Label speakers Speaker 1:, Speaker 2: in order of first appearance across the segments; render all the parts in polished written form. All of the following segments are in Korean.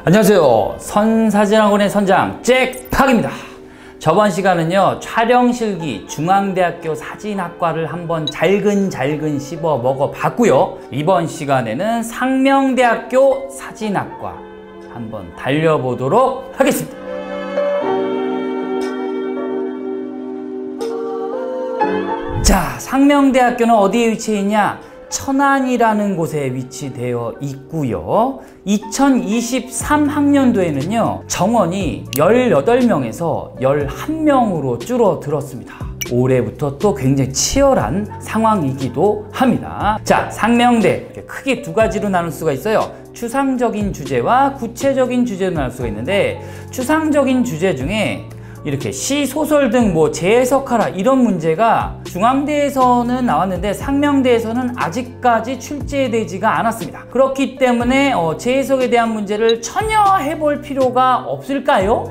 Speaker 1: 안녕하세요. 선사진학원의 선장 잭팍입니다. 저번 시간은요, 촬영실기 중앙대학교 사진학과를 한번 잘근잘근 씹어 먹어봤고요. 이번 시간에는 상명대학교 사진학과 한번 달려보도록 하겠습니다. 자, 상명대학교는 어디에 위치해 있냐? 천안이라는 곳에 위치되어 있고요. 2023학년도에는요 정원이 18명에서 11명으로 줄어들었습니다. 올해부터 또 굉장히 치열한 상황이기도 합니다. 자, 상명대 크게 두 가지로 나눌 수가 있어요. 추상적인 주제와 구체적인 주제로 나눌 수가 있는데, 추상적인 주제 중에 이렇게 시, 소설 등 뭐 재해석하라 이런 문제가 중앙대에서는 나왔는데 상명대에서는 아직까지 출제되지가 않았습니다. 그렇기 때문에 재해석에 대한 문제를 전혀 해볼 필요가 없을까요?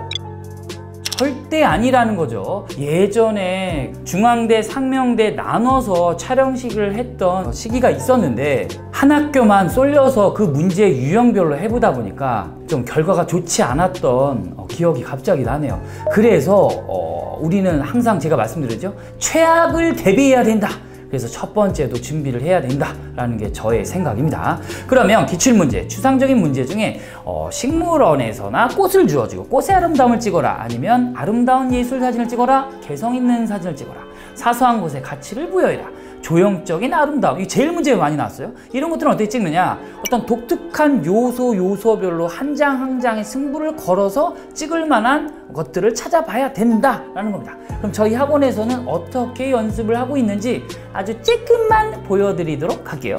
Speaker 1: 절대 아니라는 거죠. 예전에 중앙대, 상명대 나눠서 촬영식을 했던 시기가 있었는데 한 학교만 쏠려서 그 문제 유형별로 해보다 보니까 좀 결과가 좋지 않았던 기억이 갑자기 나네요. 그래서 우리는 항상 제가 말씀드렸죠. 최악을 대비해야 된다. 그래서 첫 번째도 준비를 해야 된다라는 게 저의 생각입니다. 그러면 기출문제, 추상적인 문제 중에 식물원에서나 꽃을 주어지고 꽃의 아름다움을 찍어라, 아니면 아름다운 예술 사진을 찍어라, 개성 있는 사진을 찍어라, 사소한 곳에 가치를 부여해라, 조형적인 아름다움, 이게 제일 문제가 많이 나왔어요. 이런 것들은 어떻게 찍느냐, 어떤 독특한 요소별로 한 장 한 장의 승부를 걸어서 찍을 만한 것들을 찾아봐야 된다라는 겁니다. 그럼 저희 학원에서는 어떻게 연습을 하고 있는지 아주 조금만 보여드리도록 할게요.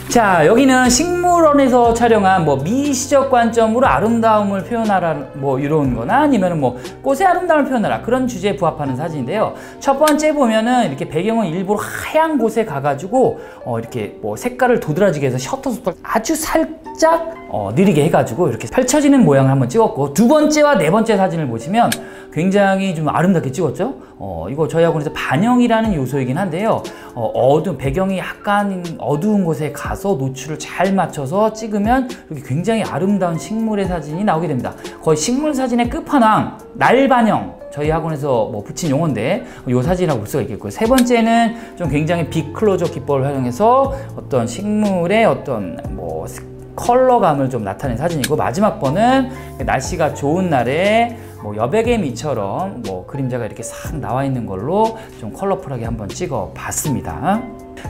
Speaker 1: 자, 여기는 식물원에서 촬영한 미시적 관점으로 아름다움을 표현하라 이런 거나, 아니면 꽃의 아름다움을 표현하라, 그런 주제에 부합하는 사진인데요. 첫 번째 보면은 이렇게 배경은 일부러 하얀 곳에 가가지고 이렇게 색깔을 도드라지게 해서 셔터 속도 아주 살짝 느리게 해가지고 이렇게 펼쳐지는 모양을 한번 찍었고, 두 번째와 네 번째 사진을 보시면 굉장히 좀 아름답게 찍었죠. 이거 저희 학원에서 반영이라는 요소이긴 한데요. 배경이 약간 어두운 곳에 가서 노출을 잘 맞춰서 찍으면 이렇게 굉장히 아름다운 식물의 사진이 나오게 됩니다. 거의 식물 사진의 끝판왕, 날반영, 저희 학원에서 붙인 용어인데 이 사진이라고 볼 수가 있겠고요. 세 번째는 좀 굉장히 빅클로즈업 기법을 활용해서 어떤 식물의 어떤 컬러감을 좀 나타낸 사진이고, 마지막 번은 날씨가 좋은 날에 여백의 미처럼 그림자가 이렇게 싹 나와 있는 걸로 좀 컬러풀하게 한번 찍어 봤습니다.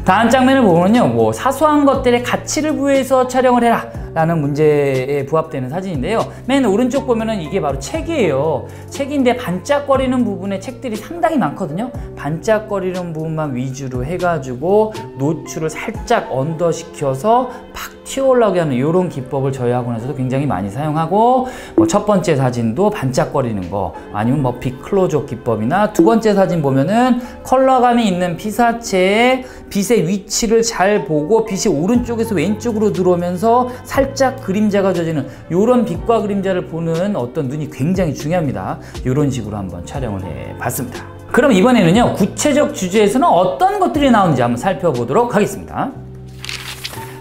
Speaker 1: 다음 장면을 보면요, 사소한 것들의 가치를 부여해서 촬영을 해라 라는 문제에 부합되는 사진인데요. 맨 오른쪽 보면은 이게 바로 책이에요. 책인데 반짝거리는 부분에 책들이 상당히 많거든요. 반짝거리는 부분만 위주로 해가지고 노출을 살짝 언더시켜서 팍 튀어올라오게 하는 이런 기법을 저희 학원에서도 굉장히 많이 사용하고, 첫 번째 사진도 반짝거리는 거, 아니면 빅클로즈업 기법이나, 두 번째 사진 보면은 컬러감이 있는 피사체에 빛의 위치를 잘 보고 빛이 오른쪽에서 왼쪽으로 들어오면서 살짝 그림자가 져지는 이런 빛과 그림자를 보는 어떤 눈이 굉장히 중요합니다. 이런 식으로 한번 촬영을 해 봤습니다. 그럼 이번에는요, 구체적 주제에서는 어떤 것들이 나오는지 한번 살펴보도록 하겠습니다.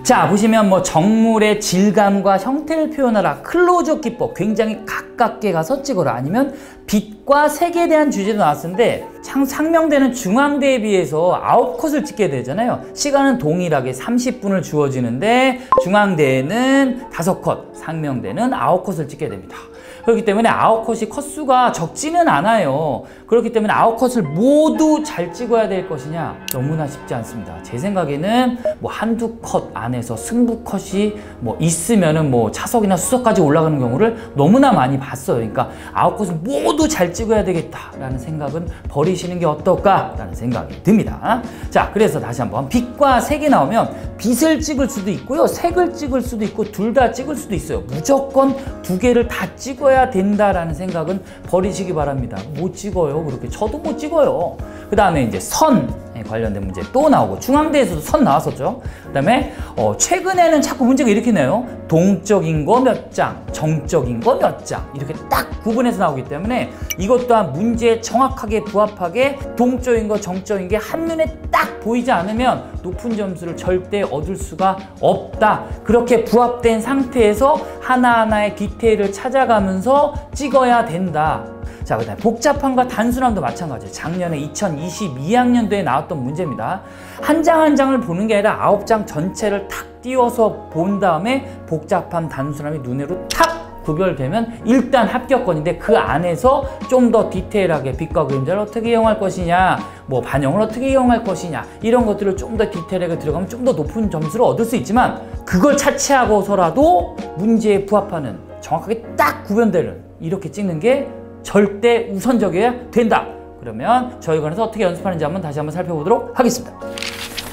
Speaker 1: 자, 보시면 정물의 질감과 형태를 표현하라, 클로즈업 기법, 굉장히 가깝게 가서 찍어라, 아니면 빛과 색에 대한 주제도 나왔는데, 상명대는 중앙대에 비해서 9컷을 찍게 되잖아요. 시간은 동일하게 30분을 주어지는데 중앙대에는 5컷, 상명대는 9컷을 찍게 됩니다. 그렇기 때문에 9컷이 컷수가 적지는 않아요. 그렇기 때문에 9컷을 모두 잘 찍어야 될 것이냐? 너무나 쉽지 않습니다. 제 생각에는 한두 컷 안에서 승부 컷이 있으면은 차석이나 수석까지 올라가는 경우를 너무나 많이 봤어요. 그러니까 9컷을 모두 잘 찍어야 되겠다라는 생각은 버리시는 게 어떨까라는 생각이 듭니다. 자, 그래서 다시 한번 빛과 색이 나오면 빛을 찍을 수도 있고요, 색을 찍을 수도 있고, 둘 다 찍을 수도 있어요. 무조건 두 개를 다 찍어야 된다라는 생각은 버리시기 바랍니다. 못 찍어요. 그렇게 저도 못 찍어요. 그 다음에 이제 선, 관련된 문제 또 나오고, 중앙대에서도 선 나왔었죠. 그 다음에 최근에는 자꾸 문제가 이렇게 내요. 동적인 거 몇 장, 정적인 거 몇 장, 이렇게 딱 구분해서 나오기 때문에 이것 또한 문제에 정확하게 부합하게 동적인 거, 정적인 게 한눈에 딱 보이지 않으면 높은 점수를 절대 얻을 수가 없다. 그렇게 부합된 상태에서 하나하나의 디테일을 찾아가면서 찍어야 된다. 자, 그 다음에 복잡함과 단순함도 마찬가지예요. 작년에 2022학년도에 나왔던 문제입니다. 한 장 한 장을 보는 게 아니라 9장 전체를 탁 띄워서 본 다음에 복잡함, 단순함이 눈으로 탁 구별되면 일단 합격권인데, 그 안에서 좀 더 디테일하게 빛과 그림자를 어떻게 이용할 것이냐, 뭐 반영을 어떻게 이용할 것이냐, 이런 것들을 좀 더 디테일하게 들어가면 좀 더 높은 점수를 얻을 수 있지만, 그걸 차치하고서라도 문제에 부합하는, 정확하게 딱 구별되는, 이렇게 찍는 게 절대 우선적이어야 된다. 그러면 저희 관에서 어떻게 연습하는지 다시 한번 살펴보도록 하겠습니다.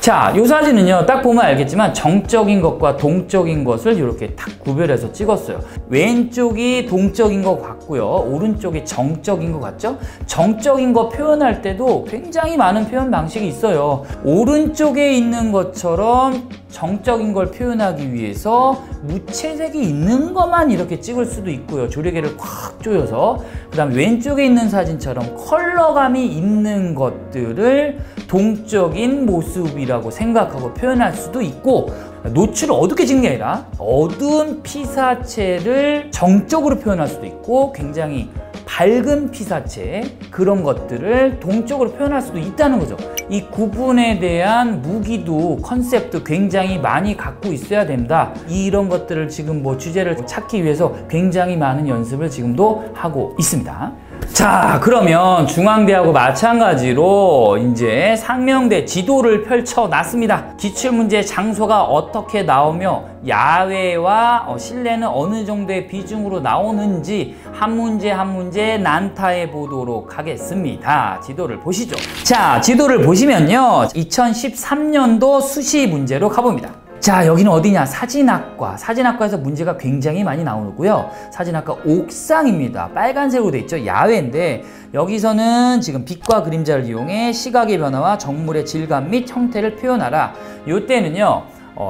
Speaker 1: 자, 이 사진은요, 딱 보면 알겠지만 정적인 것과 동적인 것을 이렇게 딱 구별해서 찍었어요. 왼쪽이 동적인 것 같고요, 오른쪽이 정적인 것 같죠? 정적인 거 표현할 때도 굉장히 많은 표현 방식이 있어요. 오른쪽에 있는 것처럼 정적인 걸 표현하기 위해서 무채색이 있는 것만 이렇게 찍을 수도 있고요, 조리개를 꽉 조여서. 그 다음에 왼쪽에 있는 사진처럼 컬러감이 있는 것들을 동적인 모습이라고 생각하고 표현할 수도 있고, 노출을 어둡게 찍는 게 아니라 어두운 피사체를 정적으로 표현할 수도 있고, 굉장히 밝은 피사체, 그런 것들을 동적으로 표현할 수도 있다는 거죠. 이 구분에 대한 무기도, 컨셉도 굉장히 많이 갖고 있어야 된다. 이런 것들을 지금 뭐 주제를 찾기 위해서 굉장히 많은 연습을 지금도 하고 있습니다. 자, 그러면 중앙대하고 마찬가지로 이제 상명대 지도를 펼쳐놨습니다. 기출문제 장소가 어떻게 나오며 야외와 실내는 어느 정도의 비중으로 나오는지 한 문제 한 문제 난타해 보도록 하겠습니다. 지도를 보시죠. 자, 지도를 보시면요, 2013년도 수시 문제로 가봅니다. 자, 여기는 어디냐? 사진학과. 사진학과에서 문제가 굉장히 많이 나오고요. 사진학과 옥상입니다. 빨간색으로 돼 있죠. 야외인데, 여기서는 지금 빛과 그림자를 이용해 시각의 변화와 정물의 질감 및 형태를 표현하라. 이때는요,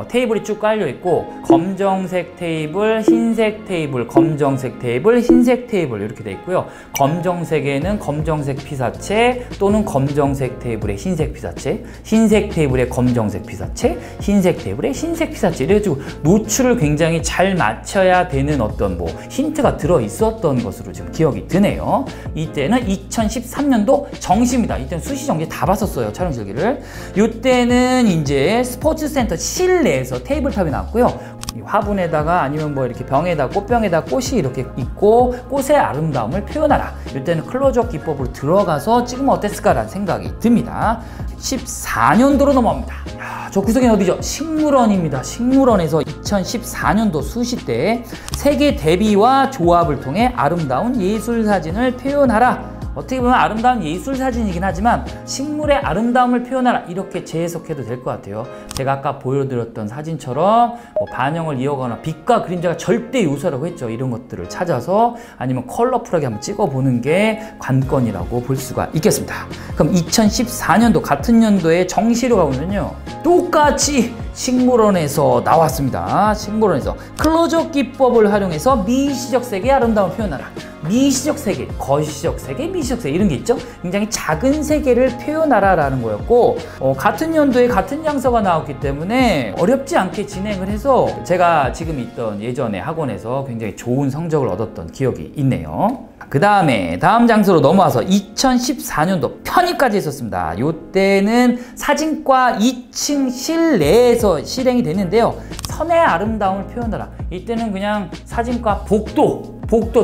Speaker 1: 테이블이 쭉 깔려 있고, 검정색 테이블, 흰색 테이블, 검정색 테이블, 흰색 테이블 이렇게 돼 있고요. 검정색에는 검정색 피사체 또는 검정색 테이블에 흰색 피사체, 흰색 테이블에 검정색 피사체, 흰색 테이블에 흰색 피사체, 이래가지고 노출을 굉장히 잘 맞춰야 되는 어떤 뭐 힌트가 들어 있었던 것으로 지금 기억이 드네요. 이때는 2013년도 정시입니다. 이때는 수시 정시 다 봤었어요, 촬영 실기를. 이때는 이제 스포츠센터 실내에서 테이블탑이 나왔고요. 이 화분에다가 아니면 뭐 이렇게 병에다, 꽃병에다 꽃이 이렇게 있고 꽃의 아름다움을 표현하라. 이때는 클로즈업 기법으로 들어가서 찍으면 어땠을까라는 생각이 듭니다. 14년도로 넘어갑니다. 야, 저 구석엔 어디죠? 식물원입니다. 식물원에서 2014년도 수시 때 세계 대비와 조합을 통해 아름다운 예술 사진을 표현하라. 어떻게 보면 아름다운 예술 사진이긴 하지만 식물의 아름다움을 표현하라, 이렇게 재해석해도 될 것 같아요. 제가 아까 보여드렸던 사진처럼 뭐 반영을 이어가거나 빛과 그림자가 절대 요소라고 했죠. 이런 것들을 찾아서 아니면 컬러풀하게 한번 찍어보는 게 관건이라고 볼 수가 있겠습니다. 그럼 2014년도 같은 연도에 정시로 가보면요, 똑같이 식물원에서 나왔습니다. 식물원에서 클로즈업 기법을 활용해서 미시적 세계의 아름다움을 표현하라. 미시적 세계, 거시적 세계, 미시적 세계 이런 게 있죠. 굉장히 작은 세계를 표현하라 라는 거였고, 같은 연도에 같은 장소가 나왔기 때문에 어렵지 않게 진행을 해서 제가 지금 있던 예전에 학원에서 굉장히 좋은 성적을 얻었던 기억이 있네요. 그 다음에 다음 장소로 넘어와서 2014년도 편입까지 했었습니다. 이때는 사진과 2층 실내에서 실행이 됐는데요. 선의 아름다움을 표현하라. 이때는 그냥 사진과 복도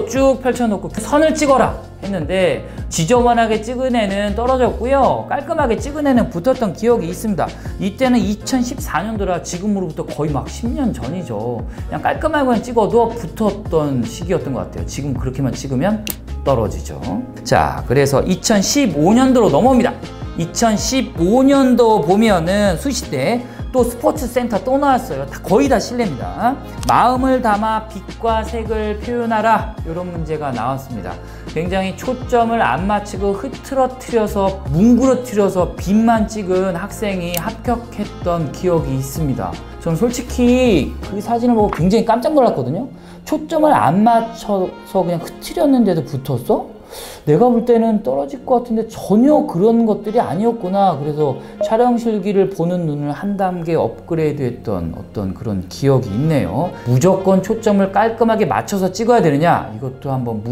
Speaker 1: 쭉 펼쳐놓고 선을 찍어라 했는데, 지저분하게 찍은 애는 떨어졌고요, 깔끔하게 찍은 애는 붙었던 기억이 있습니다. 이때는 2014년도라 지금으로부터 거의 막 10년 전이죠. 그냥 깔끔하게 찍어도 붙었던 시기였던 것 같아요. 지금 그렇게만 찍으면 떨어지죠. 자, 그래서 2015년도로 넘어옵니다. 2015년도 보면은 수시 때 또 스포츠센터 또 나왔어요. 거의 다 실내입니다. 마음을 담아 빛과 색을 표현하라, 이런 문제가 나왔습니다. 굉장히 초점을 안 맞추고 흐트러뜨려서 뭉그러뜨려서 빛만 찍은 학생이 합격했던 기억이 있습니다. 저는 솔직히 그 사진을 보고 굉장히 깜짝 놀랐거든요. 초점을 안 맞춰서 그냥 흐트렸는데도 붙었어? 내가 볼 때는 떨어질 것 같은데 전혀 그런 것들이 아니었구나. 그래서 촬영 실기를 보는 눈을 한 단계 업그레이드 했던 어떤 그런 기억이 있네요. 무조건 초점을 깔끔하게 맞춰서 찍어야 되느냐? 이것도 한번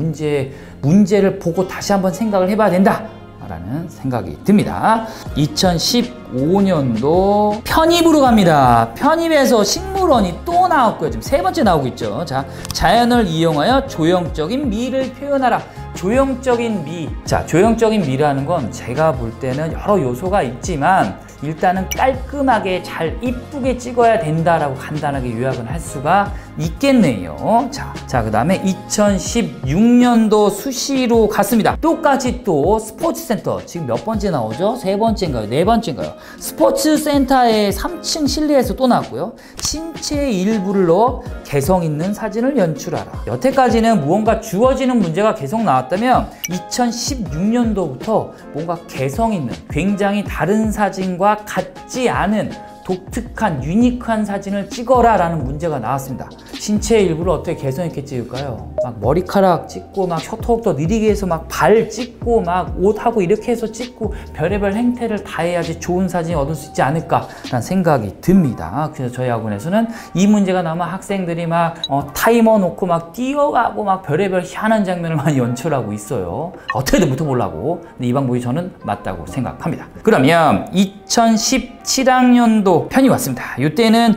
Speaker 1: 문제를 보고 다시 한번 생각을 해봐야 된다 라는 생각이 듭니다. 2015년도 편입으로 갑니다. 편입에서 식물원이 또 나왔고요. 지금 세 번째 나오고 있죠. 자, 자연을 이용하여 조형적인 미를 표현하라. 조형적인 미. 자, 조형적인 미라는 건 제가 볼 때는 여러 요소가 있지만 일단은 깔끔하게 잘 이쁘게 찍어야 된다라고 간단하게 요약을 할 수가 있겠네요. 자, 그 다음에 2016년도 수시로 갔습니다. 똑같이 또 스포츠센터, 지금 몇 번째 나오죠? 세 번째인가요? 네 번째인가요? 스포츠센터의 3층 실내에서 또 나왔고요. 신체 일부를 넣어 개성 있는 사진을 연출하라. 여태까지는 무언가 주어지는 문제가 계속 나왔다면 2016년도부터 뭔가 개성 있는, 굉장히 다른 사진과 같지 않은 독특한 유니크한 사진을 찍어라 라는 문제가 나왔습니다. 신체 일부를 어떻게 개성 있게 찍을까요? 막 머리카락 찍고 막 셔터부터 느리게 해서 막 발 찍고 막 옷하고 이렇게 해서 찍고 별의별 행태를 다 해야지 좋은 사진이 얻을 수 있지 않을까 라는 생각이 듭니다. 그래서 저희 학원에서는 이 문제가 나오면 학생들이 막 타이머 놓고 막 뛰어가고 막 별의별 희한한 장면을 많이 연출하고 있어요. 어떻게든 붙어보려고. 근데 이 방법이 저는 맞다고 생각합니다. 그러면 2017학년도 편입 왔습니다. 이때는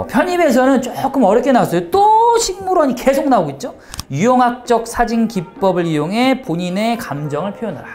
Speaker 1: 편입에서는 조금 어렵게 나왔어요. 또 식물원이 계속 나오고 있죠. 유형학적 사진 기법을 이용해 본인의 감정을 표현하라.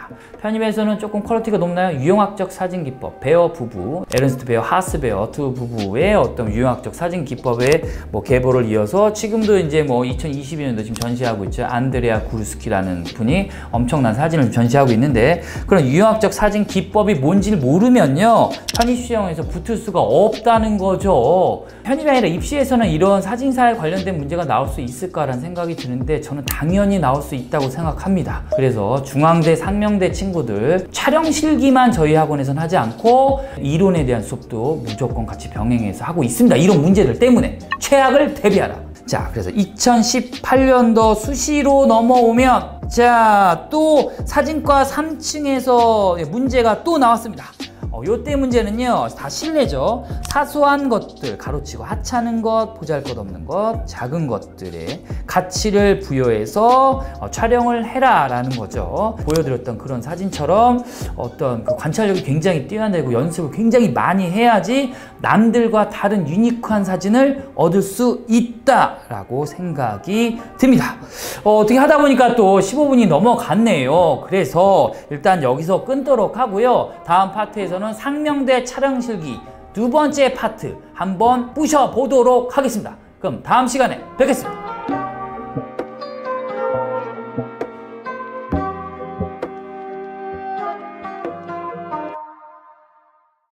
Speaker 1: 편입에서는 조금 퀄리티가 높나요? 유형학적 사진 기법, 베어 부부, 에른스트 베어, 하스 베어 두 부부의 어떤 유형학적 사진 기법의 계보를 이어서 지금도 이제 2022년도 지금 전시하고 있죠. 안드레아 구르스키라는 분이 엄청난 사진을 전시하고 있는데, 그런 유형학적 사진 기법이 뭔지를 모르면요, 편입 시험에서 붙을 수가 없다는 거죠. 편입이 아니라 입시에서는 이런 사진사에 관련된 문제가 나올 수 있을까라는 생각이 드는데 저는 당연히 나올 수 있다고 생각합니다. 그래서 중앙대, 상명대 친구들 촬영 실기만 저희 학원에서는 하지 않고 이론에 대한 수업도 무조건 같이 병행해서 하고 있습니다. 이런 문제들 때문에 최악을 대비하라. 자, 그래서 2018년도 수시로 넘어오면 자, 또 사진과 3층에서 문제가 또 나왔습니다. 요때 문제는요, 다 실내죠. 사소한 것들, 가로치고 하찮은 것, 보잘것없는 것, 작은 것들에 가치를 부여해서 촬영을 해라 라는 거죠. 보여드렸던 그런 사진처럼 어떤 그 관찰력이 굉장히 뛰어나고 연습을 굉장히 많이 해야지 남들과 다른 유니크한 사진을 얻을 수 있다라고 생각이 듭니다. 어떻게 하다 보니까 또 15분이 넘어갔네요. 그래서 일단 여기서 끊도록 하고요. 다음 파트에서는 상명대 촬영실기 두 번째 파트 한번 부셔보도록 하겠습니다. 그럼 다음 시간에 뵙겠습니다.